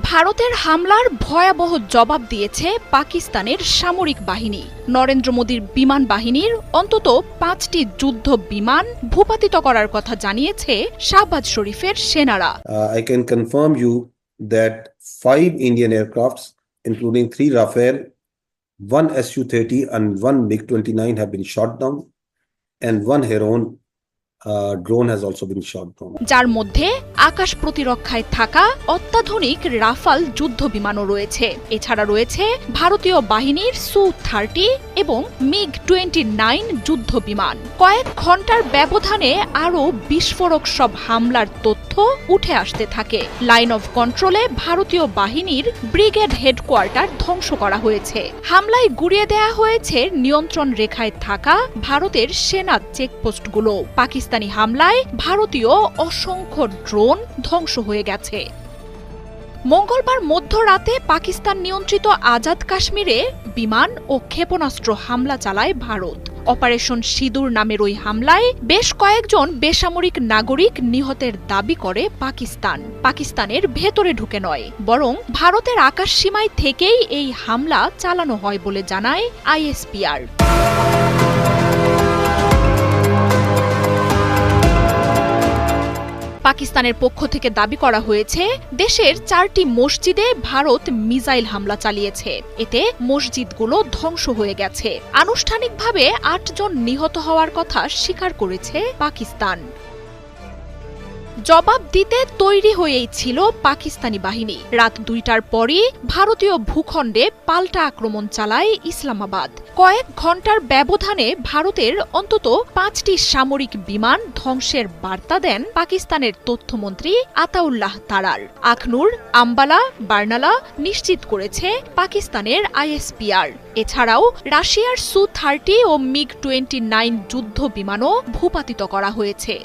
ভারতের হামলার ভয়াবহ জবাব দিয়েছে পাকিস্তানের সামরিক বাহিনী। নরেন্দ্র মোদীর বিমান বাহিনীর অন্তত ৫টি যুদ্ধ বিমান ভূপাতিত করার কথা জানিয়েছে শাহবাজ শরীফের সেনারা। I can confirm you that 5 Indian aircrafts, including 3 Rafale, 1 Su-30 and 1 MiG-29 have been shot down, and 1 Heron drone has also been shot down. যার মধ্যে আকাশ প্রতিরক্ষায় থাকা অত্যাধুনিক রাফাল যুদ্ধ বিমানও রয়েছে। এছাড়া রয়েছে ভারতীয় বাহিনীর Su-30 এবং MiG-29 যুদ্ধ বিমান। কয়েক ঘন্টার ব্যবধানে আরও বিস্ফোরক সব হামলার তথ্য উঠে আসতে থাকে। লাইন অফ কন্ট্রোলে ভারতীয় বাহিনীর ব্রিগেড হেডকোয়ার্টার ধ্বংস করা হয়েছে। হামলায় গুড়িয়ে দেয়া হয়েছে নিয়ন্ত্রণ রেখায় থাকা ভারতের সেনা চেকপোস্টগুলো। পাকিস্তানি হামলায় ভারতীয় অসংখ্য ড্রোন ধ্বংস হয়ে গেছে। মঙ্গলবার মধ্যরাতে পাকিস্তান নিয়ন্ত্রিত আজাদ কাশ্মীরে বিমান ও ক্ষেপণাস্ত্র হামলা চালায় ভারত। অপারেশন সিঁদুর নামের ওই হামলায় বেশ কয়েকজন বেসামরিক নাগরিক নিহতের দাবি করে পাকিস্তান। পাকিস্তানের ভেতরে ঢুকে নয়, বরং ভারতের আকাশসীমায় থেকেই এই হামলা চালানো হয় বলে জানায় ISPR। পাকিস্তানের পক্ষ থেকে দাবি করা হয়েছে, দেশের 4টি মসজিদে ভারত মিসাইল হামলা চালিয়েছে। এতে মসজিদগুলো ধ্বংস হয়ে গেছে। আনুষ্ঠানিকভাবে 8 জন নিহত হওয়ার কথা স্বীকার করেছে পাকিস্তান। জবাব দিতে তৈরি হয়েই ছিল পাকিস্তানি বাহিনী। রাত 2টার পরই ভারতীয় ভূখণ্ডে পাল্টা আক্রমণ চালায় ইসলামাবাদ। কয়েক ঘন্টার ব্যবধানে ভারতের অন্তত 5টি সামরিক বিমান ধ্বংসের বার্তা দেন পাকিস্তানের তথ্যমন্ত্রী আতাউল্লাহ তারার। আখনুর, আম্বালা, বার্নালা নিশ্চিত করেছে পাকিস্তানের ISPR। এছাড়াও রাশিয়ার Su-30 ও MiG-29 যুদ্ধ বিমানও ভূপাতিত করা হয়েছে।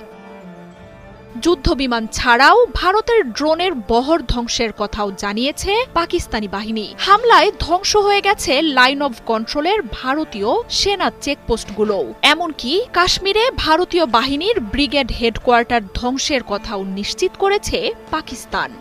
যুদ্ধবিমান ছাড়াও ভারতের ড্রোনের বহর ধ্বংসের কথাও জানিয়েছে পাকিস্তানি বাহিনী। হামলায় ধ্বংস হয়ে গেছে লাইন অফ কন্ট্রোলের ভারতীয় সেনা চেকপোস্টগুলোও। এমনকি কাশ্মীরে ভারতীয় বাহিনীর ব্রিগেড হেডকোয়ার্টার ধ্বংসের কথাও নিশ্চিত করেছে পাকিস্তান।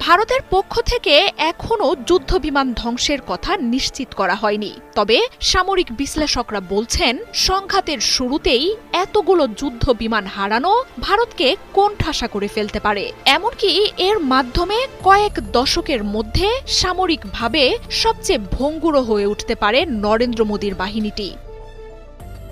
ভারতের পক্ষ থেকে এখনও যুদ্ধবিমান ধ্বংসের কথা নিশ্চিত করা হয়নি। তবে সামরিক বিশ্লেষকরা বলছেন, সংঘাতের শুরুতেই এতগুলো যুদ্ধ বিমান হারানো ভারতকে কোণঠাসা করে ফেলতে পারে। এমনকি এর মাধ্যমে কয়েক দশকের মধ্যে সামরিকভাবে সবচেয়ে ভঙ্গুর হয়ে উঠতে পারে নরেন্দ্র মোদীর বাহিনীটি।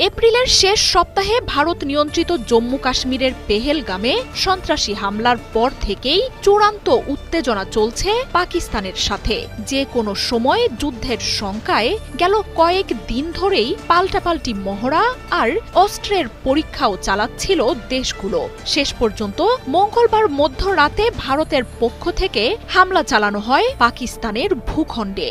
এপ্রিলের শেষ সপ্তাহে ভারত নিয়ন্ত্রিত জম্মু কাশ্মীরের পেহেলগামে সন্ত্রাসী হামলার পর থেকেই চূড়ান্ত উত্তেজনা চলছে পাকিস্তানের সাথে। যে কোনো সময় যুদ্ধের শঙ্কায় গেল কয়েক দিন ধরেই পাল্টাপাল্টি মহড়া আর অস্ত্রের পরীক্ষাও চালাচ্ছিল দেশগুলো। শেষ পর্যন্ত মঙ্গলবার মধ্যরাতে ভারতের পক্ষ থেকে হামলা চালানো হয় পাকিস্তানের ভূখণ্ডে।